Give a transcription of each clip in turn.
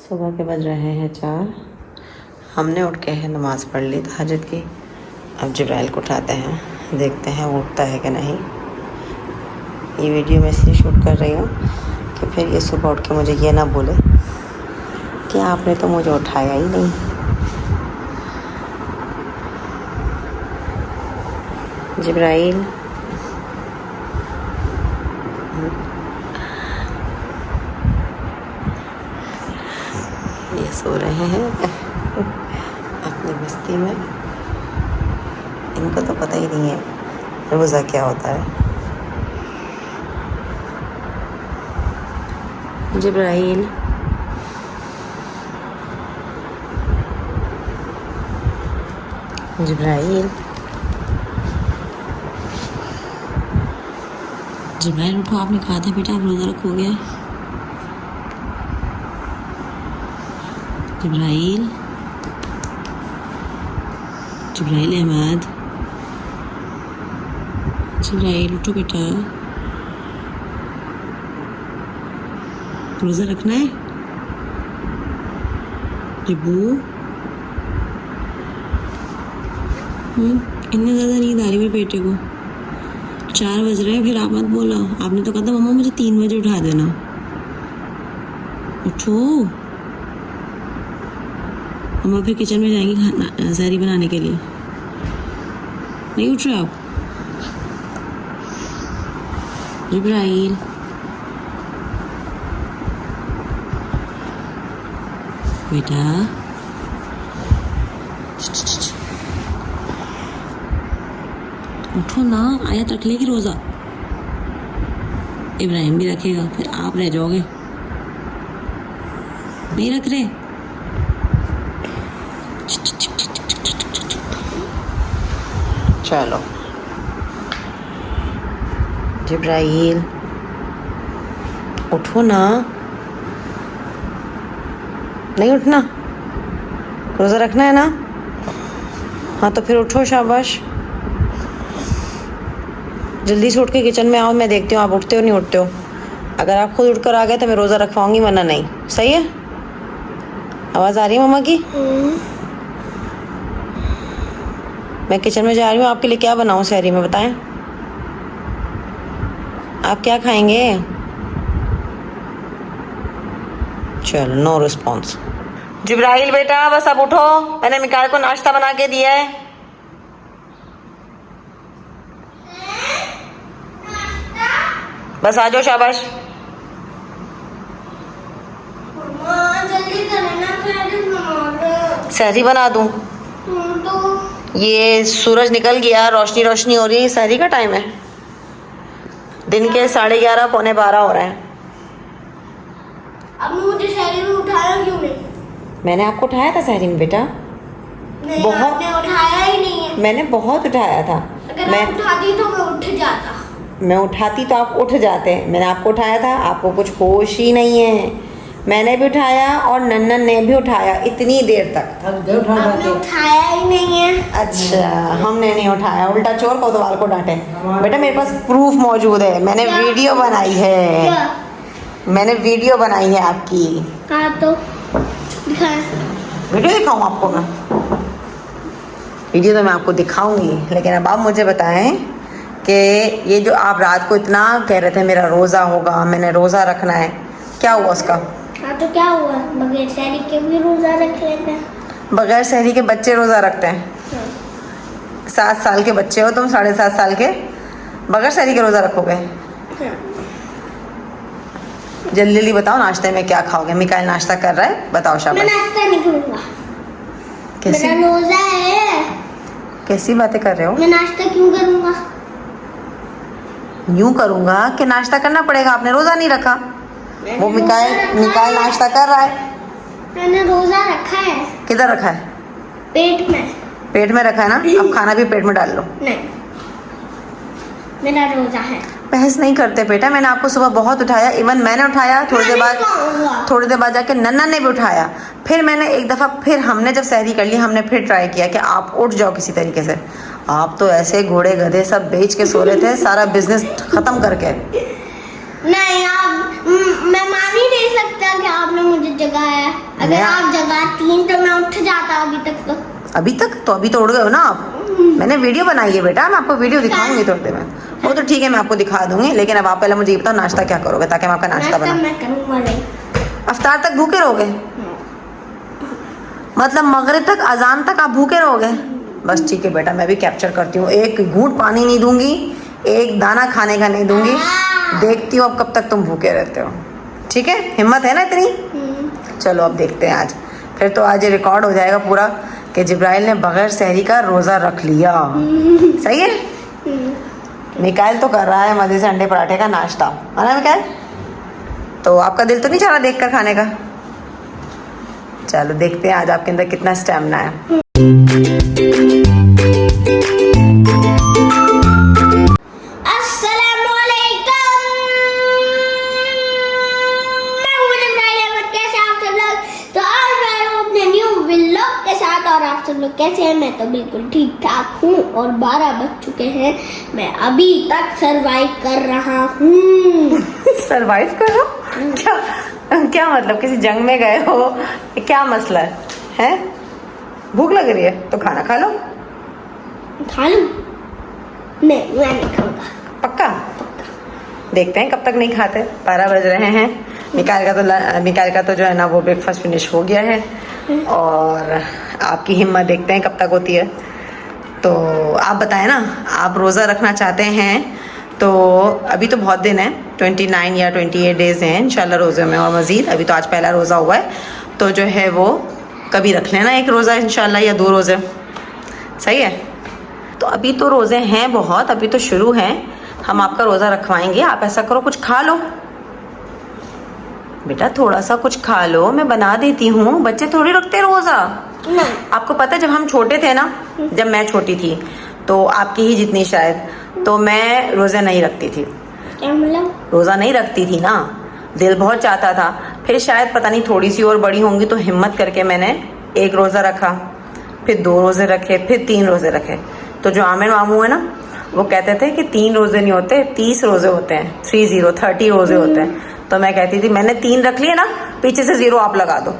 सुबह के बज रहे हैं 4। हमने उठ के है नमाज़ पढ़ ली तहज्जुद की। अब जिब्राइल को उठाते हैं, देखते हैं वो उठता है कि नहीं। ये वीडियो मैं इसलिए शूट कर रही हूँ कि फिर ये सुबह उठ के मुझे ये ना बोले कि आपने तो मुझे उठाया ही नहीं। जिब्राइल ये सो रहे हैं अपनी मस्ती में। इनको तो पता ही नहीं है रोज़ा क्या होता है। जिब्राइल जिब्राइल जिब्राइल उठो, आपने कहा था बेटा आप रोज़ा रखोगे। जिब्राइल जिब्राइल अहमद, जिब्राइल उठो बेटा, रोज़ा रखना है। जिब्बू इतनी ज़्यादा नींद आ रही है बेटे को। 4 बज रहे हैं, फिर आप मत बोलो। आपने तो कहा था मम्मा मुझे 3 बजे उठा देना। उठो, मम्मा फिर किचन में जाएंगी खाना सहरी बनाने के लिए। नहीं उठ रहे आप। जिब्राइल बेटा, उठो ना, आयत रख लेगी रोज़ा। इब्राहिम भी रखेगा, फिर आप रह जाओगे। नहीं रख रहे। चलो जिब्राइल उठो ना। नहीं उठना, रोज़ा रखना है ना। हाँ तो फिर उठो, शाबाश। जल्दी से उठ के किचन में आओ, मैं देखती हूँ आप उठते हो नहीं उठते हो। अगर आप खुद उठकर आ गए तो मैं रोज़ा रखवाऊंगी, वरना नहीं। सही है? आवाज़ आ रही है मम्मा की? मैं किचन में जा रही हूँ। आपके लिए क्या बनाऊँ सहरी में, बताएं। आप क्या खाएंगे? चलो, नो रिस्पॉन्स। जिब्राइल बेटा बस अब उठो, मैंने मिकाल को नाश्ता बना के दिया है। बस आ जाओ, शाबाश। सहरी बना दूं? तो ये सूरज निकल गया, रोशनी रोशनी हो रही है। सहरी का टाइम है, दिन के 11:30 पौने 12 हो रहे हैं। अब मुझे सहरी में उठाया क्यों नहीं? मैंने आपको उठाया था सहरी में बेटा। नहीं, बहुत आपने उठाया ही नहीं है। मैंने बहुत उठाया था। अगर मैं आप उठाती तो मैं उठ जाता। मैं उठाती तो आप उठ जाते। मैंने आपको उठाया था, आपको कुछ होश ही नहीं है। मैंने भी उठाया और नन्नन ने भी उठाया इतनी देर तक। आपने उठाया ही नहीं है। अच्छा, हमने नहीं उठाया। उल्टा चोर कोतवाल को डांटे। बेटा मेरे पास प्रूफ मौजूद है, मैंने वीडियो बनाई है। मैंने वीडियो बनाई है आपकी। हाँ तो दिखाएं। वीडियो दिखाऊं आपको मैं? वीडियो तो मैं आपको दिखाऊंगी, लेकिन अब आप मुझे बताएं कि ये जो आप रात को इतना कह रहे थे मेरा रोज़ा होगा, मैंने रोज़ा रखना है, क्या हुआ उसका? हाँ तो क्या हुआ? बगैर सहरी के भी रोज़ा रख लेते हैं। बगैर सहरी के बच्चे रोज़ा रखते हैं? 7 साल के बच्चे हो तुम, 7.5 साल के, बगैर सहरी के रोज़ा रखोगे? जल्दी जल्दी बताओ, नाश्ते में क्या खाओगे? मिकाइल नाश्ता कर रहा है, बताओ शाबाश। मैं नाश्ता नहीं करूँगा। कैसी मेरा रोज़ा है। कैसी बातें कर रहे हो? मैं नाश्ता क्यों करूँगा? यूं करूँगा कि नाश्ता करना पड़ेगा, आपने रोज़ा नहीं रखा। वो मिकाइल नाश्ता कर रहा है। मैंने रोज़ा रखा है। किधर रखा है? पेट में। पेट में रखा है ना, अब खाना भी पेट में डाल लो। नहीं, मेरा रोज़ा है। बहस नहीं करते बेटा, मैंने आपको सुबह बहुत उठाया। इवन मैंने उठाया, थोड़ी देर बाद जाके नन्ना ने भी उठाया। फिर मैंने एक दफ़ा, फिर हमने जब सहरी कर ली, हमने फिर ट्राई किया कि आप उठ जाओ किसी तरीके से। आप तो ऐसे घोड़े गधे सब बेच के सो रहे थे, सारा बिजनेस ख़त्म करके। नहीं, आप मैं मान ही नहीं सकता कि आपने मुझे जगाया। अगर आप जगाती तो मैं उठ जाता अभी तक तो। अभी तो उड़ गए हो ना आप। मैंने वीडियो बनाई है बेटा, मैं आपको वीडियो दिखाऊंगी थोड़ी देर में। वो तो ठीक है, मैं आपको दिखा दूंगी, लेकिन अब आप पहले मुझे ये बताओ नाश्ता क्या करोगे, ताकि हम आपका नाश्ता बना। मैं करूंगा नहीं। अफ्तार तक भूखे रहोगे? मतलब मगरिब तक, अजान तक आप भूखे रहोगे? बस ठीक है बेटा, मैं भी कैप्चर करती हूँ। एक घूंट पानी नहीं दूंगी, एक दाना खाने का नहीं दूंगी। देखती हूँ अब कब तक तुम भूखे रहते हो। ठीक है, हिम्मत है ना इतनी? चलो अब देखते हैं आज। फिर तो आज रिकॉर्ड हो जाएगा पूरा कि जिब्राइल ने बगैर सहरी का रोज़ा रख लिया। सही है। मिकाइल तो कर रहा है मज़े से अंडे पराठे का नाश्ता, है ना मिकाइल? तो आपका दिल तो नहीं चाह रहा देख कर खाने का? चलो देखते हैं आज आपके अंदर कितना स्टैमिना है। और आप सब लोग कैसे हैं? मैं तो बिल्कुल ठीक ठाक हूँ और 12 बज चुके हैं। मैं अभी तक सरवाइव कर रहा हूँ। सरवाइव करो? क्या मतलब किसी जंग में गए हो? क्या मसला है? भूख लग रही है तो खाना खा लो। खा लूं? नहीं, मैं नहीं खाऊंगा। पक्का? देखते हैं कब तक नहीं खाते। 12 बज रहे हैं। मिकाइल का तो जो है ना वो ब्रेकफास्ट फिनिश हो गया है, और आपकी हिम्मत देखते हैं कब तक होती है। तो आप बताएं ना, आप रोज़ा रखना चाहते हैं तो अभी तो बहुत दिन है, 29 या 28 डेज़ हैं इंशाल्लाह रोज़े में, और मज़ीद अभी तो आज पहला रोज़ा हुआ है, तो जो है वो कभी रख लेना एक रोज़ा इंशाल्लाह, या 2 रोज़े। सही है। तो अभी तो रोज़े हैं बहुत, अभी तो शुरू हैं, हम आपका रोज़ा रखवाएंगे। आप ऐसा करो, कुछ खा लो बेटा, थोड़ा सा कुछ खा लो, मैं बना देती हूँ। बच्चे थोड़ी रखते रोज़ा। आपको पता है जब हम छोटे थे ना, जब मैं छोटी थी तो आपकी ही जितनी शायद, तो मैं रोज़ा नहीं रखती थी। क्या मतलब? रोज़ा नहीं रखती थी ना, दिल बहुत चाहता था। फिर शायद पता नहीं थोड़ी सी और बड़ी होंगी तो हिम्मत करके मैंने 1 रोज़ा रखा, फिर 2 रोज़े रखे, फिर 3 रोज़े रखे। तो जो आमिर मामू है ना, वो कहते थे कि 3 रोज़े नहीं होते, 30 रोज़े होते हैं, 30 रोज़े होते हैं। तो मैं कहती थी मैंने 3 रख लिए ना, पीछे से 0 आप लगा दो।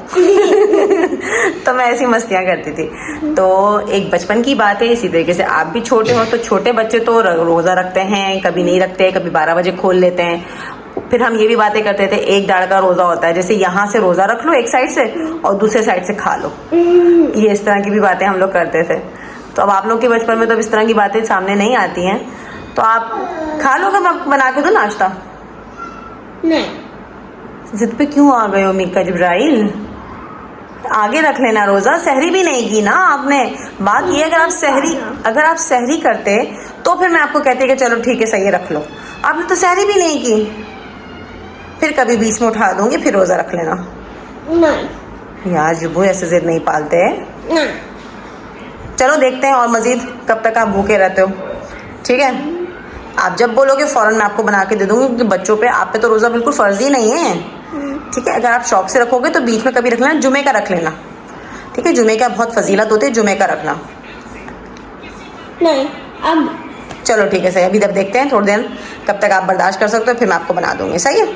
तो मैं ऐसी मस्तियाँ करती थी। तो एक बचपन की बात है, इसी तरीके से आप भी छोटे हो तो छोटे बच्चे तो रोज़ा रखते हैं, कभी नहीं रखते, कभी 12 बजे खोल लेते हैं। फिर हम ये भी बातें करते थे, एक दाढ़ का रोज़ा होता है, जैसे यहाँ से रोज़ा रख लो एक साइड से और दूसरे साइड से खा लो। ये इस तरह की भी बातें हम लोग करते थे। तो अब आप लोग के बचपन में तो इस तरह की बातें सामने नहीं आती हैं, तो आप खा लो, मैं बना के दो नाश्ता। नहीं। जिद पे क्यों आ गए हो मीका जिब्राइल? आगे रख लेना रोज़ा, सहरी भी नहीं की ना आपने। बात ये, अगर आप सहरी करते तो फिर मैं आपको कहती कि चलो ठीक है सही है रख लो। आपने तो सहरी भी नहीं की। फिर कभी बीच में उठा दूंगी, फिर रोज़ा रख लेना। नहीं यार जुबू ऐसे जिद नहीं पालते हैं। नहीं। चलो देखते हैं और मज़ीद कब तक आप भूखे रहते हो। ठीक है, आप जब बोलोगे फ़ौरन मैं आपको बना के दे दूंगी, क्योंकि बच्चों पे आप पे तो रोज़ा बिल्कुल फ़र्ज ही नहीं है। ठीक है, अगर आप शौक से रखोगे तो बीच में कभी रख लेना, जुमे का रख लेना। ठीक है, जुमे का बहुत फजीलत होती है, जुमे का रखना। नहीं अब चलो ठीक है सही, अभी तब देखते हैं थोड़ी देर कब तक आप बर्दाश्त कर सकते हो, फिर मैं आपको बना दूंगी। सही है,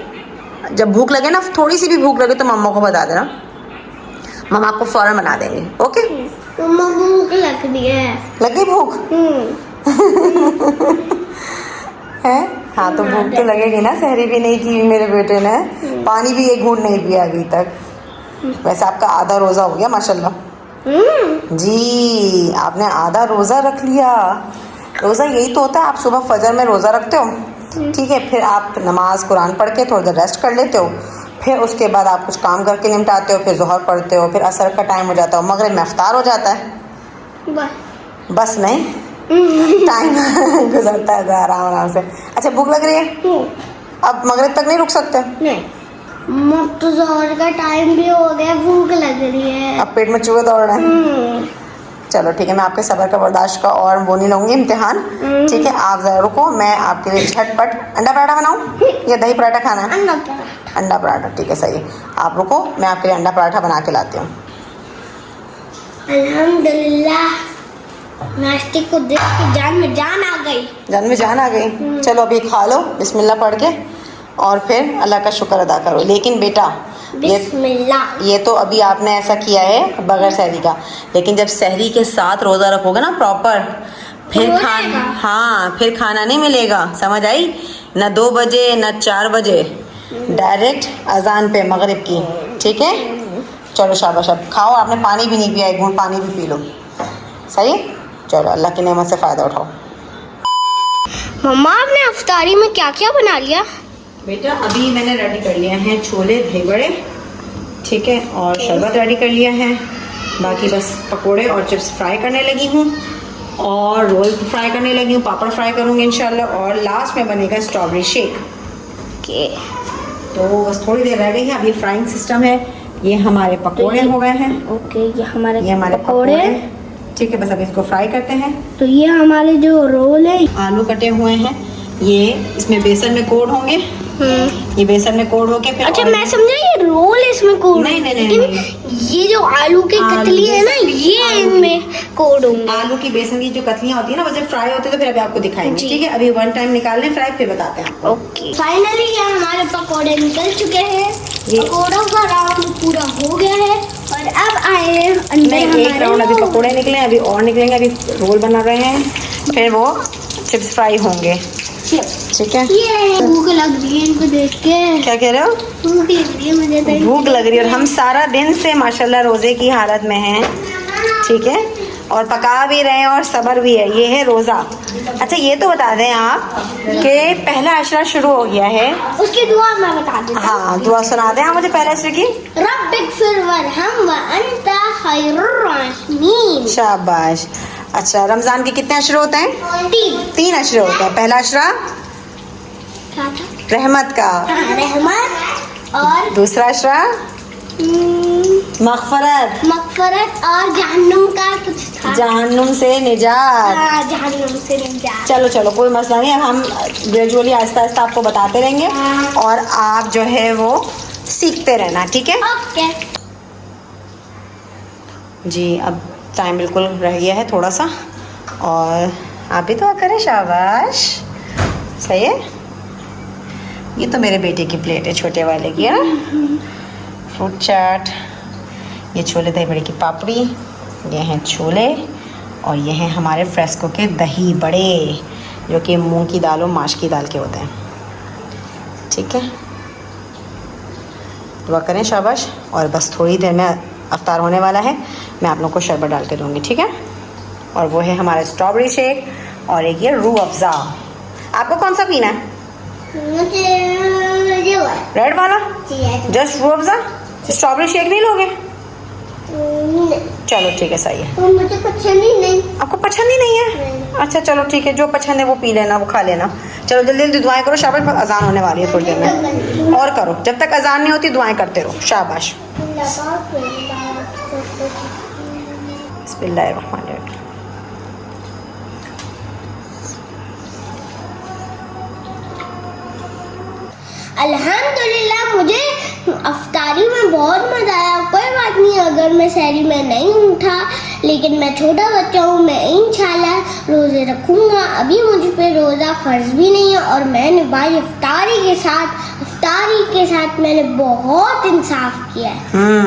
जब भूख लगे ना, थोड़ी सी भी भूख लगे तो मम्मा को बता देना, मम्मा आपको फ़ौरन बना देंगे। ओके? मम्मा भूख लग रही है। लग गई भूख? है? हाँ तो भूख तो लगेगी ना, सहरी भी नहीं की मेरे बेटे ने, पानी भी एक घूंट नहीं पिया अभी तक। वैसे आपका आधा रोज़ा हो गया माशाल्लाह। जी, आपने आधा रोज़ा रख लिया। रोज़ा यही तो होता है, आप सुबह फजर में रोज़ा रखते हो, ठीक है, फिर आप नमाज कुरान पढ़ के थोड़ी देर रेस्ट कर लेते हो, फिर उसके बाद आप कुछ काम करके निपटाते हो, फिर ज़ोहर पढ़ते हो, फिर असर का टाइम हो जाता है, मगरिब में इफ्तार हो जाता है। बस नहीं, टाइम गुजरता है आराम आराम से। अच्छा भूख लग रही है? अब मगरिब तक नहीं रुक सकते? नहीं, तो ज़ोहर का टाइम भी हो गया, भूख लग रही है, अब पेट में चूहे दौड़ रहे हैं। चलो ठीक है, मैं आपके सब्र का बर्दाश्त का और वो नहीं लूँगी इम्तिहान। ठीक है, आप ज़रा रुको, मैं आपके लिए झटपट अंडा पराठा बनाऊँ या दही पराठा खाना है? अंडा पराठा। ठीक है सही है, आप रुको, मैं आपके लिए अंडा पराठा बना के लाती हूँ। अल्हम्दुलिल्लाह, नाश्ते को देख के जान में जान आ गई। जान में जान आ गई। चलो अभी खा लो बिस्मिल्लाह पढ़ के, और फिर अल्लाह का शुक्र अदा करो। लेकिन बेटा बिस्मिल्लाह। ये तो अभी आपने ऐसा किया है बगैर सहरी का, लेकिन जब सहरी के साथ रोज़ा रखोगे ना प्रॉपर, फिर तो हो खाना, जाएगा। हाँ फिर खाना नहीं मिलेगा, समझ आई ना 2 बजे ना 4 बजे, डायरेक्ट अजान पे मगरिब की, ठीक है। चलो शाबाश, अब खाओ, आपने पानी भी नहीं पिया, एक घूंट पानी भी पी लो, सही। चलो अल्लाह की नेमत से फ़ायदा उठाओ। मम्मा आपने अफ्तारी में क्या क्या बना लिया? बेटा अभी मैंने रेडी कर लिया है छोले दही बड़े, ठीक है, और शरबत रेडी कर लिया है, बाकी बस पकोड़े और चिप्स फ्राई करने लगी हूँ, और रोल फ्राई करने लगी हूँ, पापड़ फ्राई करूँगी इंशाल्लाह, और लास्ट में बनेगा स्ट्रॉबेरी शेक। ओके, तो बस थोड़ी देर रह गई है, अभी फ्राइंग सिस्टम है। ये हमारे पकोड़े हो गए हैं, ओके, ये हमारे पकोड़े, ठीक है, बस अभी इसको फ्राई करते हैं। तो ये हमारे जो रोल है, आलू कटे हुए हैं, ये इसमें बेसन में कोड होंगे, ये बेसन में कोड होके फिर अच्छा ऑयल- मैं समझा ये रोल इसमें कोड, नहीं, नहीं, लेकिन नहीं, ये जो आलू की आलू कतली है ना, बेसन- ये आलू- इनमें कोड होंगे। आलू की बेसन की जो कतलियां होती है ना, वो जब फ्राई होती है तो फिर अभी आपको दिखाएंगे, जी। ठीक है। अभी वन टाइम निकाल लें फ्राई, फिर बताते हैं। ओके, फाइनली ये हमारे पकोड़े निकल चुके हैं, ये- पकोड़ों का राउंड पूरा हो गया है, और अब आए हैं अंदर नहीं, एक हमारे राउंड अभी रोल। पकोड़े निकले, अभी और निकलेंगे, अभी रोल बना रहे हैं, फिर वो चिप्स फ्राई होंगे, ठीक है। ये भूख लग रही है इनको देख के, क्या कह रहे हो? भूख लग रही है मुझे तो। भूख लग रही है, और हम सारा दिन से माशाल्लाह रोजे की हालत में हैं, ठीक है, और पका भी रहे हैं और सब्र भी है, ये है रोज़ा। अच्छा ये तो बता दें आप कि पहला अशरा शुरू हो गया है, उसकी दुआ मैं बता देती हूँ। हाँ दुआ सुना दें आप मुझे पहले अशरे की। रब्बिगफिर वरहम व अंता खैरुर राहिमीन। शाबाश। अच्छा रमज़ान के कितने अशरे होते हैं? 3 अशरे होते हैं। पहला अशरा क्या था? रहमत का, हाँ, रहमत, और दूसरा अशरा मगफरत, मगफरत, और जहन्नुम का कुछ था। जहन्नुम से निजात। हाँ, जहन्नुम से निजात। चलो चलो कोई मसला नहीं, अब हम ग्रेजुअली आहिस्ता आहिस्ता आपको बताते रहेंगे, और आप जो है वो सीखते रहना, ठीक है ओके, जी। अब टाइम बिल्कुल रह गया है थोड़ा सा, और आप भी तो करें, शाबाश, सही है। ये तो मेरे बेटे की प्लेट है, छोटे वाले की, है फ्रूट चाट, ये छोले दही बड़े की पापड़ी, ये हैं छोले, और ये हैं हमारे फ्रेस्को के दही बड़े, जो कि मूंग की दाल और माश की दाल के होते हैं, ठीक है। दुआ करें, शाबाश। और बस थोड़ी देर में अफ्तार होने वाला है, मैं आप लोग को शरबत डाल के दूँगी, ठीक है। और वो है हमारा स्ट्रॉबेरी शेक, और एक ये रूह अफ़ज़ा। आपको कौन सा पीना है? मुझे वो रेड वाला, चाहिए। Just Rooh Afza, strawberry shake नहीं लोगे? चलो ठीक है, सही है। तो मुझे पसंद ही नहीं। आपको पसंद ही नहीं है? नहीं। अच्छा चलो ठीक है, जो पसंद है वो पी लेना, वो खा लेना। चलो जल्दी जल्दी दुआएं करो, शाबाश, अजान होने वाली है थोड़ी देर में, और करो, जब तक अजान नहीं होती दुआएं करते रहो, शाबाश। बिस्मिल्लाहिर्रहमानिर्रहीम। अल्हम्दुलिल्लाह, मुझे अफ्तारी में बहुत मज़ा आया। कोई बात नहीं अगर मैं सहरी में नहीं उठा, लेकिन मैं छोटा बच्चा हूँ, मैं इंशाल्लाह रोज़े रखूँगा। अभी मुझ पे रोज़ा फ़र्ज़ भी नहीं है, और मैंने भाई अफ्तारी के साथ मैंने बहुत इंसाफ किया है।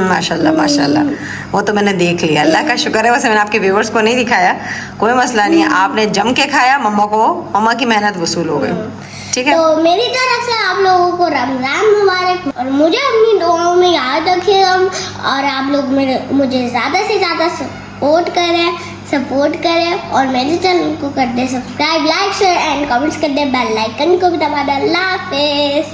माशाल्लाह माशाल्लाह, वो तो मैंने देख लिया, अल्लाह का शुक्र है। वैसे मैंने आपके व्यूवर्स को नहीं दिखाया, कोई मसला नहीं है, आपने जम के खाया, मम्मा की मेहनत वसूल हो गई, ठीक है। तो मेरी तरफ से आप लोगों को रमज़ान मुबारक, और मुझे अपनी दुआओं में याद रखिएगा, और आप लोग मुझे ज़्यादा से ज़्यादा सपोर्ट करें, और मेरे चैनल को कर दे subscribe, like, share and comments कर दे, बेल आइकन को भी दबा दे। अल्लाह हाफिज़।